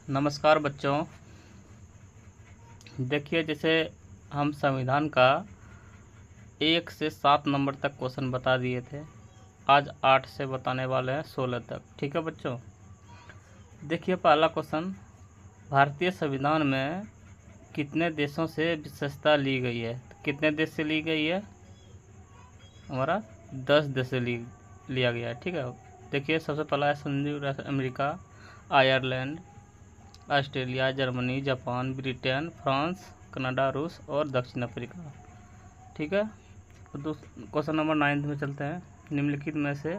नमस्कार बच्चों। देखिए, जैसे हम संविधान का 1 से 7 नंबर तक क्वेश्चन बता दिए थे, आज 8 से बताने वाले हैं 16 तक। ठीक है बच्चों, देखिए पहला क्वेश्चन, भारतीय संविधान में कितने देशों से विशेषता ली गई है? कितने देश से ली गई है? हमारा 10 देश से लिया गया है। ठीक है, देखिए सबसे पहला है संयुक्त राज्य America, Ireland, Australia, Germany, Japan, Britain, France, Canada, रूस और दक्षिण अफ्रीका। ठीक है, तो क्वेश्चन नंबर 9 में चलते हैं। निम्नलिखित में से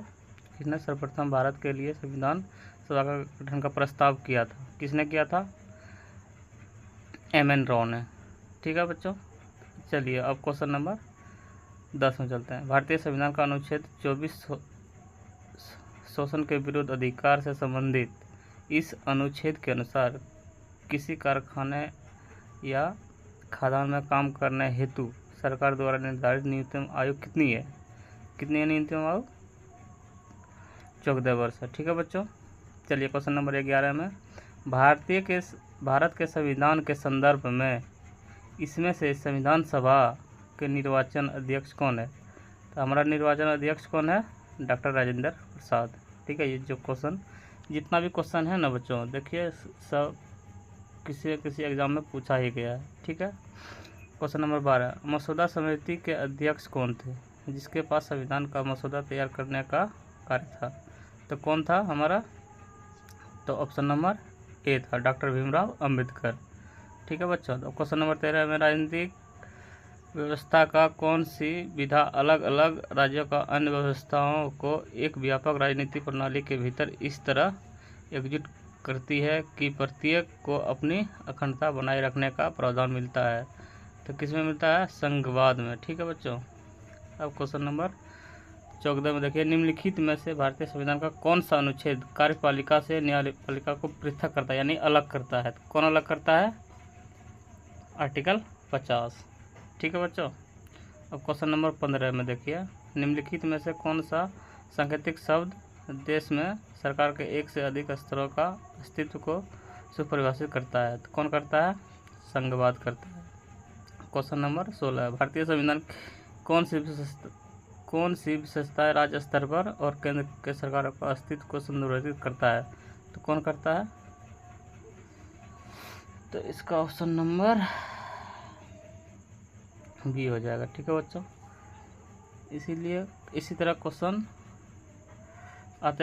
किसने सर्वप्रथम भारत के लिए संविधान सभा का गठन का प्रस्ताव किया था? किसने किया था? एम.एन. राव ने। ठीक है बच्चों, चलिए अब क्वेश्चन नंबर 10 में चलते हैं। भारतीय संविधान का अनुच्छेद 24 शोषण के विरुद्ध अधिकार से संबंधित इस अनुच्छेद के अनुसार किसी कारखाने या खदान में काम करने हेतु सरकार द्वारा निर्धारित न्यूनतम आयु कितनी है? कितनी है न्यूनतम आयु? 14 वर्ष है। ठीक है बच्चों, चलिए क्वेश्चन नंबर 11 में, भारत के संविधान के संदर्भ में इसमें से संविधान सभा के निर्वाचन अध्यक्ष कौन है? तो हमारा निर्वाचन अध्यक्ष कौन है? डॉक्टर राजेंद्र प्रसाद। ठीक है, ये जो क्वेश्चन जितना भी क्वेश्चन है ना बच्चों, देखिए सब किसी एग्जाम में पूछा ही गया है। ठीक है, क्वेश्चन नंबर 12, मसौदा समिति के अध्यक्ष कौन थे जिसके पास संविधान का मसौदा तैयार करने का कार्य था? तो कौन था हमारा? तो ऑप्शन नंबर ए था, डॉक्टर भीमराव अंबेडकर। ठीक है बच्चों, तो क्वेश्चन नंबर 13 में, राजनीतिक व्यवस्था का कौन सी विधा अलग अलग राज्यों का अन्य व्यवस्थाओं को एक व्यापक राजनीतिक प्रणाली के भीतर इस तरह एकजुट करती है कि प्रत्येक को अपनी अखंडता बनाए रखने का प्रावधान मिलता है? तो किस में मिलता है? संघवाद में। ठीक है बच्चों, अब क्वेश्चन नंबर 14 में देखिए, निम्नलिखित में से भारतीय संविधान का कौन सा अनुच्छेद कार्यपालिका से न्यायपालिका को पृथक करता है, यानी अलग करता है? तो कौन अलग करता है? आर्टिकल 50। ठीक है बच्चों, अब क्वेश्चन नंबर 15 में देखिए, निम्नलिखित में से कौन सा सांकेतिक शब्द देश में सरकार के एक से अधिक स्तरों का अस्तित्व को सुपरिभाषित करता है? तो कौन करता है? संघवाद करता है। क्वेश्चन नंबर 16, भारतीय संविधान कौन सी विशेषताएं राज्य स्तर पर और केंद्र के सरकारों का अस्तित्व को संदर्भित करता है? तो कौन करता है? तो इसका ऑप्शन नंबर बी हो जाएगा। ठीक है बच्चों, इसीलिए इसी तरह क्वेश्चन आते